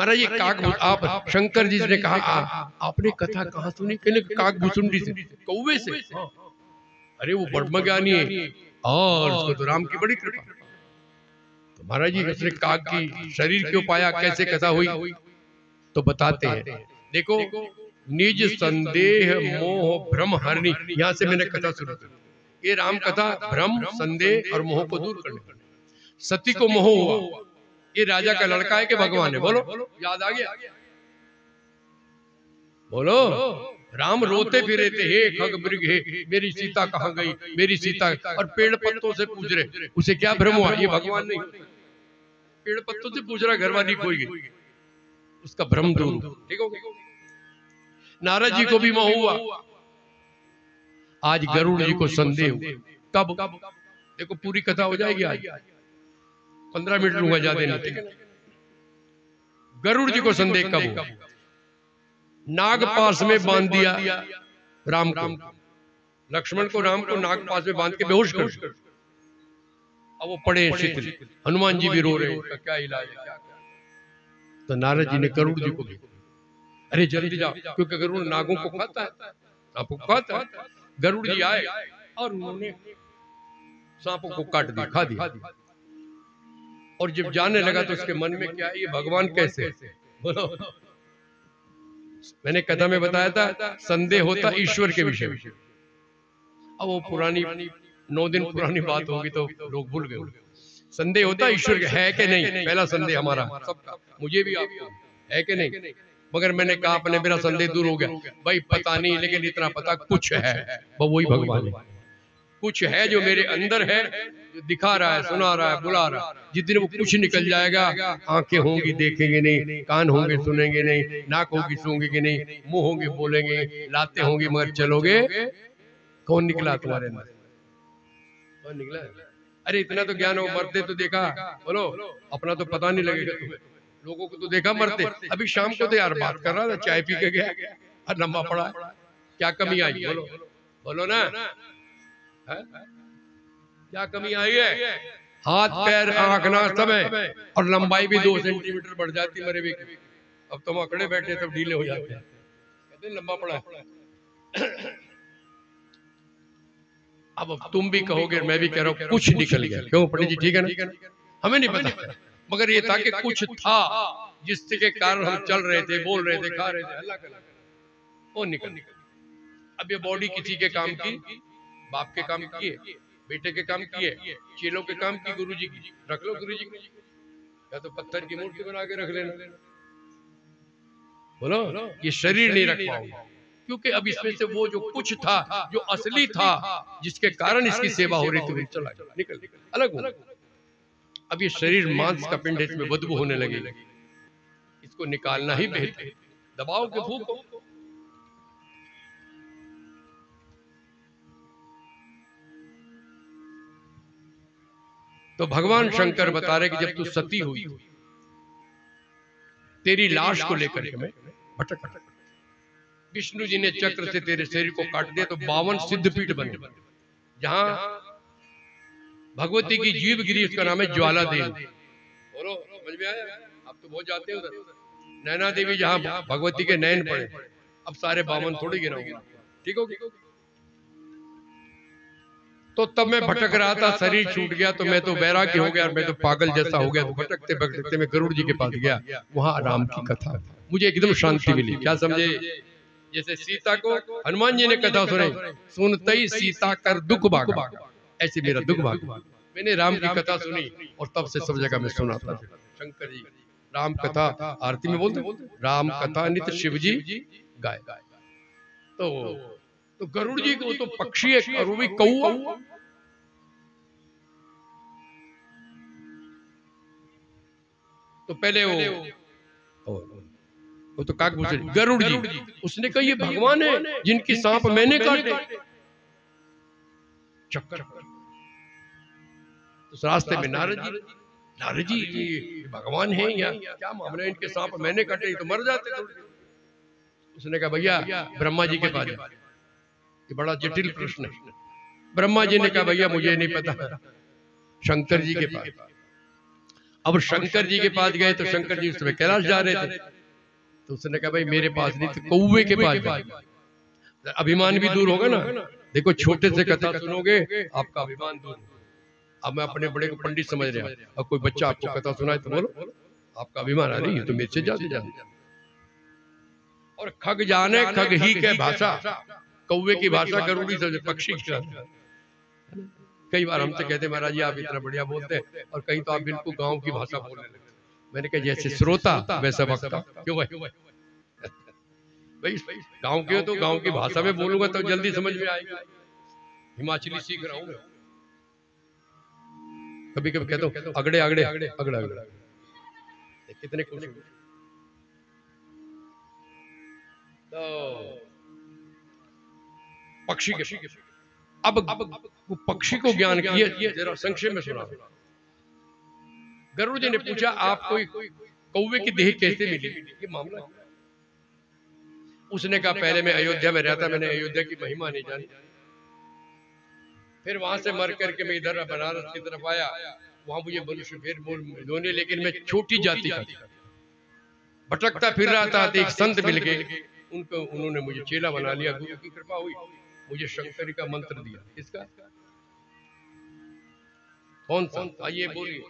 महाराज ये काक आप शंकर जी ने कहा आपने कथा कहाँ सुनी? कहने काक भुसुंडी से, कौवे से। अरे वो ब्रह्मज्ञानी है और उसको तो राम की बड़ी कृपा। तो महाराज जी उसने काक की शरीर क्यों पाया, कैसे कथा हुई? तो बताते हैं, देखो निज संदेह मोह भ्रम हरणी, यहां से मैंने कथा शुरू की। ये राम कथा भ्रम संदेह और मोह को दूर करने। सती को मोह हुआ, ये राजा का लड़का है कि भगवान है? बोलो, याद आ गया? बोलो। राम रोते फिरे थे, हे खग मृग हे, मेरी सीता कहाँ गई, मेरी सीता। और पेड़ पत्तों से पूछ रहे, उसे क्या भ्रम हुआ? ये भगवान नहीं, पेड़ पत्तों से पूछ रहा घरवाली खोई गई, उसका भ्रम दूर। ठीक हो गया? नारद जी को भी मोह हुआ, आज गरुड़ जी को संदेह हुआ। कब? देखो पूरी कथा हो जाएगी आज, 15 मिनट लूंगा, ज्यादा नहीं। ठीक है? गरुड़ जी को संदेह कब हुआ? नाग पास में बांध दिया राम को, लक्ष्मण को राम को नाग पास में बांध के बेहोश कर दिया। अब वो पड़े शिथिल, हनुमान जी भी रो रहे हैं, क्या इलाज है, क्या? तो नारद जी ने गरुड़ जी को भेजा, अरे जल्दी जाओ, क्योंकि गरुड़ नागों को खाता है, सांपों को खाता है। गरुड़ जी आए और उन्होंने सांपों को काट दिया, खा दिया। और जब जाने लगा तो उसके मन में क्या, ये भगवान कैसे? बोलो, मैंने कथा में बताया था संदेह होता ईश्वर के विषय में। अब वो पुरानी 9 दिन पुरानी बात होगी तो लोग भूल गए। संदेह होता ईश्वर के है कि नहीं, पहला संदेह हमारा सबका, मुझे भी आपको है कि नहीं। मगर मैंने कहा अपने मेरा संदेह दूर हो गया, भाई पता नहीं, लेकिन इतना पता कुछ है, वही भगवान है। कुछ है जो मेरे अंदर है, जो दिखा रहा है, सुना रहा है, बुला रहा है। जिस दिन वो कुछ निकल जाएगा, आंखें होंगी देखेंगे नहीं, कान होंगे सुनेंगे नहीं, नाक होगी सूंघेंगे नहीं, मुंह होंगे बोलेंगे, लाते होंगे मगर चलोगे। कौन निकला तुम्हारे अंदर? कौन निकला? अरे इतना तो ज्ञान हो, मरते तो देखा, बोलो अपना तो पता नहीं लगेगा तुम्हें, लोगों को तो देखा मरते। अभी शाम को तो यार बात कर रहा था, चाय पी के गया और लंबा पड़ा, क्या कमी आई? बोलो बोलो ना, क्या कमी आई है? हाथ पैर आंख नाक सब है, और लंबाई भी 2 सेंटीमीटर बढ़ जाती मेरे भी। अब तुम अकड़े बैठे तब ढीले हो जाते हैं, कहते हैं लंबा पड़ा है। अब तुम भी कहोगे, मैं भी कह रहा हूं, कुछ निकल गया। क्यों पंडित जी? ठीक है ना, हमें नहीं पता, मगर ये था कि कुछ था जिसके कारण हम चल रहे थे, बोल रहे थे, खा रहे थे, अल्लाह का वो निकल। अब ये बॉडी किसी के काम की, बाप के काम की है, बेटे के काम की है, चेलों के काम की, गुरु जी की रख लो, गुरु जी की, या तो पत्थर की मूर्ति बना के रख लेना। बोलो, ये शरीर नहीं रख पाओगे, क्योंकि अब इसमें से वो जो कुछ था, जो असली था, जिसके कारण इसकी सेवा हो रही थी, चला गया, निकल अलग हो। अब ये शरीर मांस का पिंड है, इसमें बदबू होने लगेगी, इसको निकालना ही बेहतर है। दबाओ के फूको। तो भगवान शंकर बता रहे कि जब तू सती हुई, तेरी लाश को लेकर के मैं भटक भटक, विष्णु जी ने चक्र से तेरे शरीर को काट दिया, तो 52 सिद्धपीठ बने, जहां भगवती की जीव गिरी, उसका नाम है ज्वाला देवी। बोलो, समझ में आया? आप तो बहुत जाते हो उधर। नैना देवी जहां भगवती के नयन पड़े, अब सारे 52 थोड़ी गिराऊंगा, ठीक हो? तो तब मैं भटक रहा था, शरीर छूट गया, तो मैं तो बैरागी हो गया, मैं तो पागल जैसा हो गया। तो भटकते भटकते मैं गरुड़ जी के पास गया, वहां राम की कथा, मुझे एकदम शांति मिली। क्या समझे? जैसे सीता को हनुमान जी ने कथा सुनाई, सुनते ही सीता कर दुख भागा, ऐसे मेरा दुख भागा। मैंने राम की कथा सुनी और तब से सब जगह में सुनाता। शंकर जी राम कथा आरती में बोलते, राम कथा नित्य शिव जी गाय। तो गरुड़ जी को तो पक्षी है, और वो भी कौआ। तो पहले वो तो काक पूछे, गरुड़ जी, उसने कहा ये भगवान है जिनकी सांप मैंने काटे। चक्कर तो रास्ते में नारद जी ये भगवान है या क्या मामला, इनके सांप मैंने काटे, तो मर जाते थोड़े। उसने कहा भैया ब्रह्मा जी के पास, ये बड़ा जटिल प्रश्न है। ब्रह्मा जी ने कहा भैया मुझे नहीं पता, शंकर जी के पास। अब शंकर जी के पास गए तो शंकर जी उस समय कैलाश जा रहे थे, तो उसने कहा भाई मेरे पास नहीं तो कौवे के पास जाओ, अभिमान भी दूर होगा ना। देखो छोटे से कथा सुनोगे आपका अभिमान दूर होगा। अब मैं अपने बड़े को पंडित समझ रहा हूं, अब कोई बच्चा आपको कथा सुनाए तो बोलो आपका अभिमान आ रही है तो मेरे से ज्यादा जाने। और खग जाने खग ही के भाषा, कौवे की भाषा गरुड़ी से पक्षी की भाषा। कई बार हमसे कहते महाराज जी आप इतना बढ़िया बोलते हैं, और कहीं तो आप बिल्कुल गांव की भाषा बोलने लगते। मैंने कहा जैसे श्रोता वैसा वक्ता। क्यों भाई? भाई गांव के हो तो गांव की भाषा में बोलूंगा तो जल्दी समझ में आएगा। हिमाचली सीख रहा हूं मैं, कभी कभी कहता हूं अगड़े अगड़े अगड़े अगड़े अगड़े, कितने खुश हो। तो पक्षी के अब पक्षी को ज्ञान किया, जरा संक्षेप में सुना। गरुड़ जी ने पूछा आपको कौवे की देह कैसे मिली, ये मामला। उसने कहा पहले मैं अयोध्या में रहता, मैंने अयोध्या की महिमा नहीं जानी। फिर वहां से मर करके मैं इधर बनारस की तरफ आया, वहां मुझे मनुष्य फिर दोने, लेकिन मैं छोटी जाति का भटकता फिर रहा था। एक संत मिल गए, उनको उन्होंने मुझे चेला बना लिया। गुरु की कृपा हुई, मुझे शंकरी का मंत्र दिया। किसका? कौन सा? आइए बोलिए।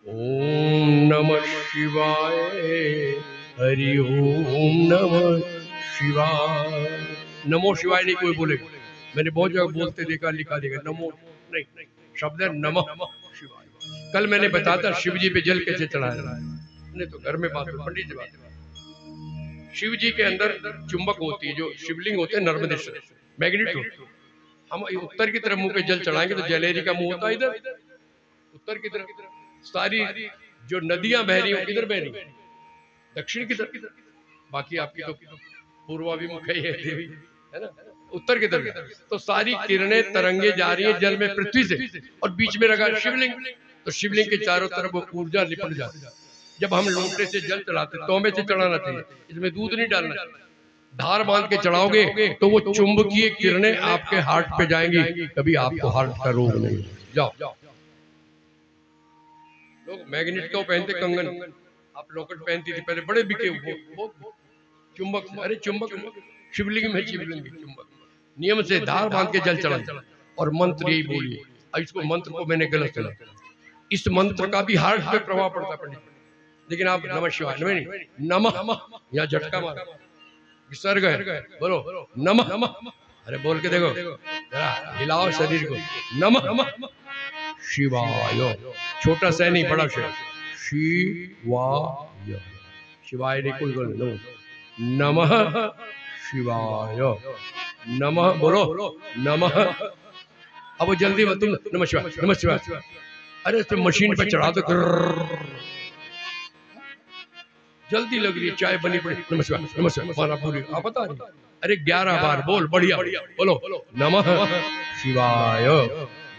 ओम नमः शिवाय, हरि ओम नमः शिवाय। नमो शिवाय नहीं कोई बोलेगा, मैंने बहुत जगह बोलते देखा, लिखा देखा। नमो नहीं, शब्द है नमः शिवाय। कल मैंने बताया था शिव जी पे जल कैसे चढ़ाया, नहीं तो घर में बात पंडित जी बात। शिव जी के अंदर चुंबक होती है, जो शिवलिंग होते हैं नर्मदेश्वर मैग्नेट होते। हम उत्तर की तरफ मुंह पे जल चढ़ाएंगे तो जलेरी का मुंह होता है इधर उत्तर की तरफ। सारी जो नदियां बह रही हैं किधर बह रही, दक्षिण की तरफ। बाकी आपकी तो पूर्वाभिमुख है देवी, है ना, उत्तर की तरफ। तो सारी किरणें तरंगे जा रही है जल में पृथ्वी से, और बीच में रखा शिवलिंग। तो शिवलिंग के चारों तरफ वो ऊर्जा लिपट जाती है। जब हम लोटे से जल चढ़ाते, तोमे से चढ़ाना चाहिए, इसमें दूध नहीं डालना चाहिए। धार बांध के चढ़ाओगे तो वो चुंबकीय किरणें आपके हार्ट पे जाएंगी, कभी आपको हार्ट का रोग नहीं। जाओ, लोग मैग्नेट को पहनते, कंगन, आप लॉकेट पहनती थी पहले, बड़े बिके वो चुंबक। अरे चुंबक शिवलिंग में, शिवलिंग चुंबक। नियम से धार बांध के जल चढ़ा, और मंत्र यही बोलिए। इसको मंत्र को मैंने गलत चला, इस मंत्र का भी हार्ट पे प्रभाव पड़ता पंडित। लेकिन आप नमः शिवाय नहीं, नमः या झटका मारो, विसर्ग है, बोलो नमः। अरे बोल के देखो, जरा हिलाओ शरीर को। नमः शिवाय, छोटा सा नहीं बड़ा से, शिवाय। शिवाय नहीं कोई बोल, नमः शिवाय। नमः बोलो, नमः। अब जल्दी तुम नमः शिवाय, नमः शिवाय। अरे तो मशीन पे चढ़ा दो, जल्दी लग रही है, चाय बनी पड़ी। नमः शिवाय, नमः शिवाय, माना पूरी आप बता रही। अरे 11 बार बोल, बढ़िया बोलो, नमः शिवाय,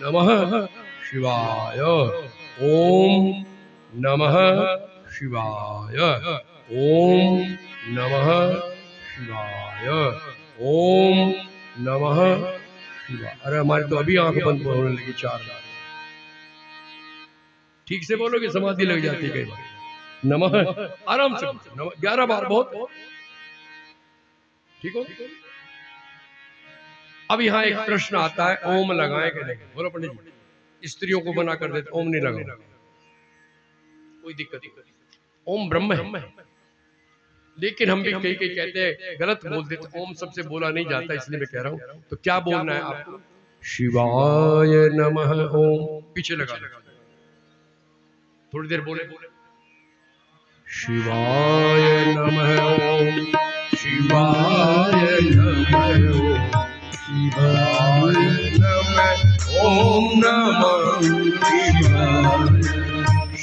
नमः शिवाय, ओम नमः शिवाय, ओम नमः शिवाय, ओम नमः शिवाय। अरे हमारी तो अभी आंख बंद होने लगी 4 बार। ठीक से बोलोगे समाधि लग जाती कई बार। नमः आराम से 11 बार, बहुत ठीक हो। अब यहाँ एक प्रश्न आता है, ओम लगाए कि नहीं? बोलो पंडित जी, स्त्रियों को मना कर देते ओम नहीं लगाओ, कोई दिक्कत नहीं। ओम ब्रह्म है, लेकिन हम भी कई कहते हैं, गलत बोल देते। ओम सबसे बोला नहीं जाता, इसलिए मैं कह रहा हूं। तो क्या बोलना है आपको? शिवाय नमः ओम। पीछे लगा थोड़ी देर बोले, शिवाय नमः ओम, शिवाय नमः ओम, शिवाय नमः ओम, नमः शिवाय,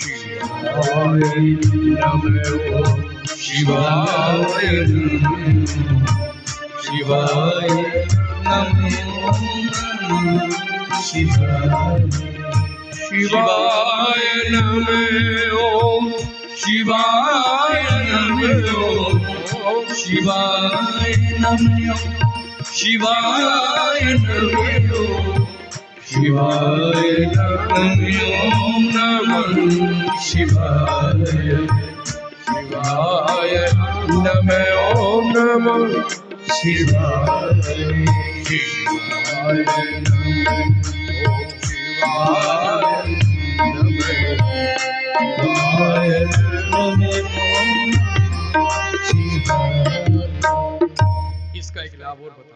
शिवाय नमः ओम, शिवाय शिवाय नमः, शिवाय शिवाय नमः ओम, शिवाय नमः ओम, शिवाय नमः, शिवाय नमः ओम, शिवाय ओम नमः शिवाय शिवाय नमः ओम नमः शिवाय शिवाय नमः इसका एक लाभ और बता।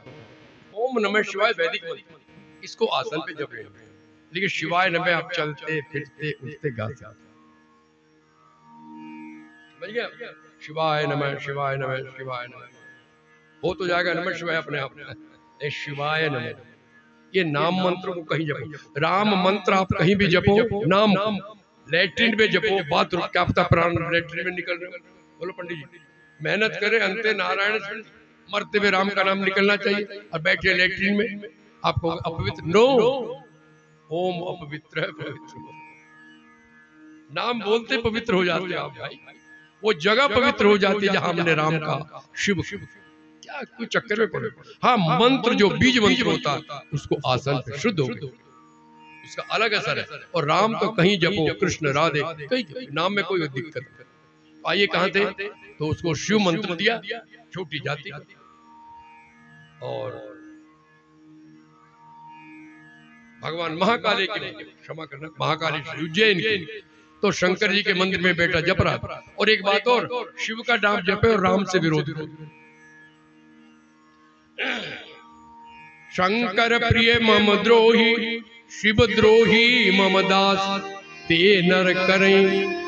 ओम नमः शिवाय वैदिक मंत्र, इसको आसन पे जप रहे हैं, लेकिन शिवाय नमः आप चलते फिरते उठते गाते, समझ गया? शिवाय नमः शिवाय नमः शिवाय नमः हो तो जाएगा नमः शिवाय अपने आप। शिवाय नमः ये नाम मंत्र को कहीं जपो, राम मंत्र आप कहीं भी जपो, नाम लैट्रिन में जपो, बाथरूम क्या पता प्राण लैट्रिन में निकल रहे हो, बोलो पंडित जी मेहनत करे अंते नारायण से मरते हुए राम का नाम निकलना चाहिए और बैठे लैट्रिन में आपको अपवित्र। नो, ओम अपवित्र है, पवित्र नाम बोलते पवित्र हो जाते हैं आप भाई, वो जगह पवित्र हो जाती है जहां हमने राम का शिव क्या कोई चक्कर में पड़े। हाँ मंत्र जो बीज मंत्र होता है उसको आसन पे शुद्ध हो गया, उसका अलग असर है। और राम तो कहीं जपो, कृष्ण राधे कहीं नाम में कोई दिक्कत नहीं। आइए कहां थे, तो उसको शिव मंत्र दिया, छोटी जाति और भगवान महाकाली के क्षमा करना महाकाली उज्जैन की, तो शंकर जी के मंदिर में बेटा जप रहा था। और एक बात और, शिव का नाम जपे और राम से विरोध करे। शंकर प्रिय मम द्रोही शिव द्रोही मम दास, ते नर करें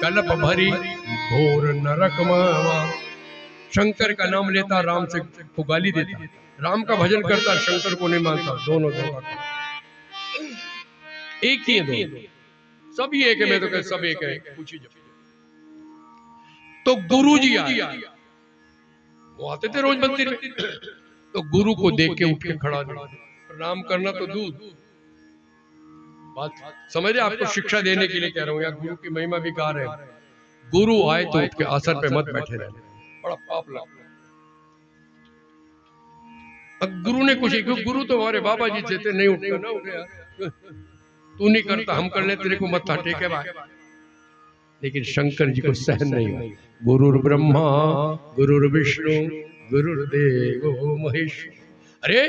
कल्प भरी घोर नरक मावा। शंकर का नाम लेता राम से को गाली देता, राम का भजन करता शंकर को नहीं मानता, दोनों एक ही है, दोनों सब ही एक है। मैं तो कह सब एक है, पूछिए जब तो गुरु जी आए, वो आते थे रोज मंदिर में, तो गुरु को देख के उठ के खड़ा प्रणाम करना तो दूर बात समझ रहे, आपको शिक्षा देने के लिए कह रहा हूँ, या गुरु की महिमा भी गा रहे हैं। गुरु आए तो उठ के आसन पे मत बैठे रहने, बड़ा पाप लगता। अब गुरु ने कुछ, गुरु तो हमारे बाबा जी थे, नहीं उठे ना उठे यार, तू नहीं करता हम कर ले, तेरे को मत्था टेके भाई। लेकिन शंकर जी को सहन नहीं हुआ, गुरुर ब्रह्मा गुरुर विष्णु गुरुर्देवो महेश्वर। अरे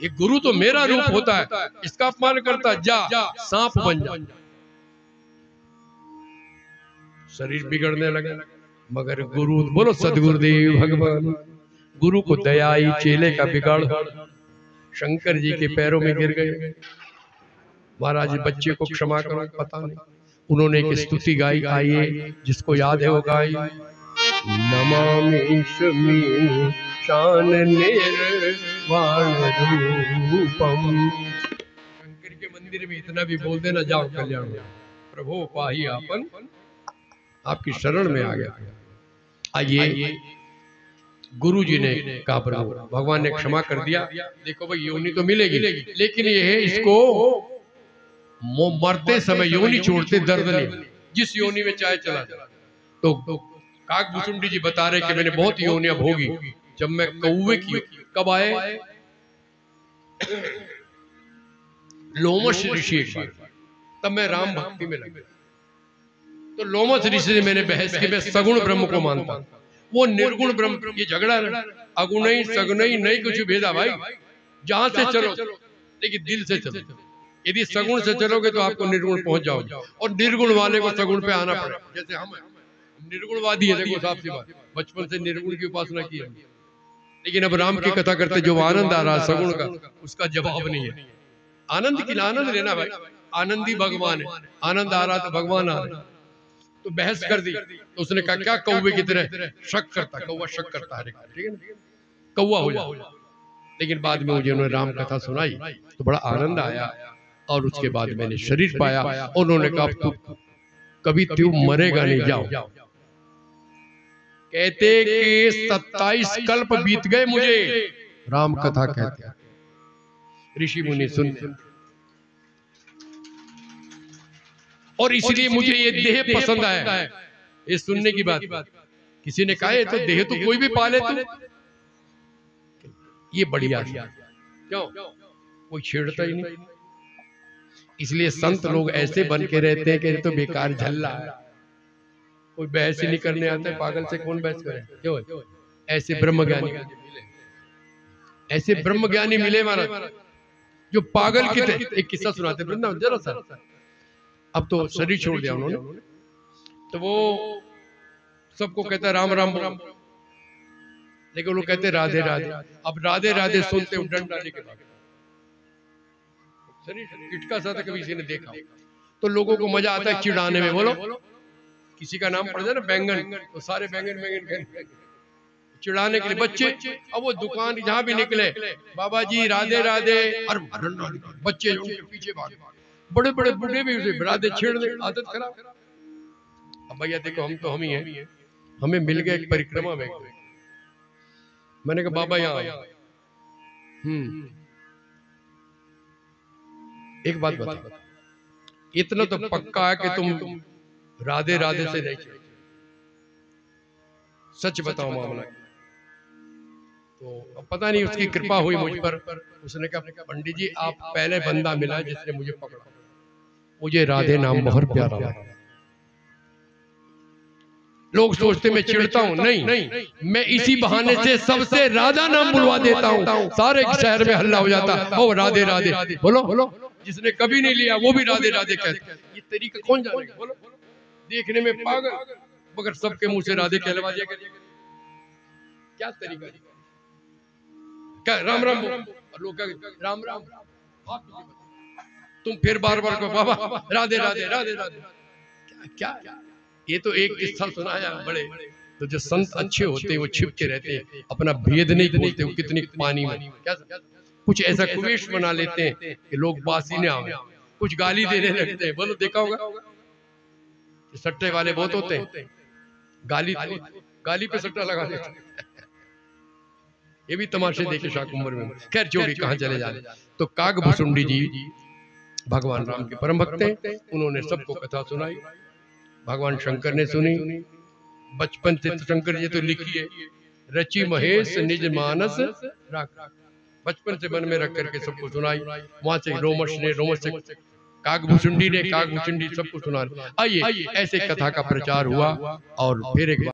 ये गुरु तो मेरा रूप होता है, इसका अपमान करता, जा सांप बन जा। शरीर बिगड़ने लगा, मगर गुरु बोलो सदगुरुदेव भगवान, गुरु को दया आई, चेले का बिगाड़। शंकर जी के पैरों में गिर गए, महाराज बच्चे को क्षमा करो, पता नहीं। उन्होंने एक स्तुति गाई, आइए जिसको याद है वो गाई, नमामि शान निर्वाण रूपम। शंकर के मंदिर में इतना भी बोल देना, जाओ कल्याण प्रभु पाही आपन, आपकी शरण में आ गया। आइए गुरु जी ने कहा प्रभु, भगवान ने क्षमा कर दिया, देखो भाई योनि तो मिलेगी, लेकिन ये है इसको मरते समय योनि छोड़ते दर्द नहीं, जिस योनि में चाहे चला जाए। तो काकभूषुंडी जी बता रहे कि मैंने बहुत योनियां भोगी, जब मैं कौवे की, कब आए लोमश ऋषि एक बार, तब मैं राम भक्ति में लगा। तो लोमश ऋषि से मैंने बहस की, मैं सगुण ब्रह्म को मानता, वो निर्गुण ब्रह्म। ये झगड़ा अगुण ही सगुण ही नहीं कुछ भेदा भाई, जहां से चलो लेकिन दिल से चलो। यदि सगुण से चलोगे तो आपको निर्गुण पहुंच जाओगे, और निर्गुण वाले को सगुण पे आना पड़ेगा। जैसे हम निर्गुणवादी है, देखो साफ सी बात, बचपन से निर्गुण की उपासना की है, लेकिन अब राम की कथा करते जो आनंद आ रहा है सगुण का, उसका जवाब नहीं है। आनंद की आनंद लेना भाई, आनंदी भगवान है, आनंद आ रहा तो भगवान आ रहा। तो बहस कर दी, तो उसने कहा क्या कौवे की तरह शक करता, कौवा शक करता है, ठीक है ना, कौवा हो जाए। लेकिन बाद में मुझे उन्होंने राम कथा सुनाई तो बड़ा आनंद आया, और उसके बाद मैंने शरीर पाया। उन्होंने कहा तू कभी तू मरेगा नहीं, जाओ। कहते कि 27 कल्प बीत गए मुझे राम कथा कहते, ऋषि मुनि सुनते, और इसलिए मुझे ये देह पसंद आया। ये सुनने की बात, किसी ने कहा तो देह तो कोई भी पाले, तो ये बढ़िया, क्यों कोई छेड़ता ही नहीं, इसलिए संत लोग ऐसे बन के रहते हैं कि ये तो बेकार झल्ला है, कोई बहस ही नहीं करने आता है, पागल से कौन बहस करे, क्यों? ऐसे ब्रह्मज्ञानी मिले, ऐसे ब्रह्मज्ञानी मिले महाराज जो पागल की थे। एक किस्सा सुनाते वृंदावन जरा सा, अब तो शरीर छोड़ दिया उन्होंने, तो वो सबको कहता राम राम राम, लेकिन वो कहते राधे राधे। अब राधे राधे सुनते हो डंडा लेके भागे, शरीर किटका सा था, कभी किसी ने देखा तो लोगों को मजा आता है चिढ़ाने में। बोलो किसी का नाम पड़ जाए ना बैंगन, तो सारे बैंगन बैंगन चिढ़ाने के लिए बच्चे। अब वो दुकान जहां भी निकले बाबा जी राधे राधे, और बच्चे उनके पीछे भागे, बड़े बड़े बूढ़े भी उसे राधे छेड़ने, आदत खराब। अब भैया देखो हम तो हम ही हैं, हमें मिल गए एक परिक्रमा में, मैंने कहा बाबा यहाँ एक बात बता, इतना तो पक्का है कि तुम राधे राधे से नहीं चले, सच बताओ मामला। तो अब पता नहीं उसकी कृपा हुई मुझ पर, उसने कहा पंडित जी आप पहले बंदा मिला जिसने मुझे पकड़ा, मुझे राधे नाम बहुत प्यारा लगा। लोग सोचते मैं चिढ़ता हूं, नहीं, मैं इसी बहाने से सबसे राधा नाम बुलवा देता हूं, सारे शहर में हल्ला हो जाता, ओ राधे राधे। बोलो जिसने कभी नहीं लिया वो भी राधे राधे कहते, ये तरीका कौन जानेगा? बोलो देखने में पागल, मगर सबके मुंह से राधे कहलवा दिया, क्या तरीका? क्या राम राम और लोग राम राम, तुम फिर बार बार कहो बाबा राधे राधे राधे राधे, क्या? ये तो एक किस्सा सुनाया बड़े, तो जो संत अच्छे होते हैं वो छिप के रहते हैं, अपना भेद नहीं बोलते, वो कितनी पानी में क्या कुछ ऐसा कुवेश बना लेते हैं कि लोग बासी न आवे, कुछ गाली देने लगते हैं। बोलो देखा होगा सट्टे वाले बहुत होते हैं, गाली पे सट्टा लगा देते हैं। ये भी तमाशे देखे शाकुंभर में। खैर जोड़ी कहाँ चले जा रहे। तो कागभुसुंडी जी भगवान राम के परम भक्त हैं, उन्होंने सबको कथा सुनाई, भगवान शंकर ने सुनी। बचपन से शंकर जी तो लिखी है, रची महेश निज मानस राख, बचपन से मन में रख करके सबको सुनाई। वहां से रोमश से कागभुसुंडी ने कागभुसुंडी सबको सुना। आइए ऐसे कथा का प्रचार हुआ और फिर एक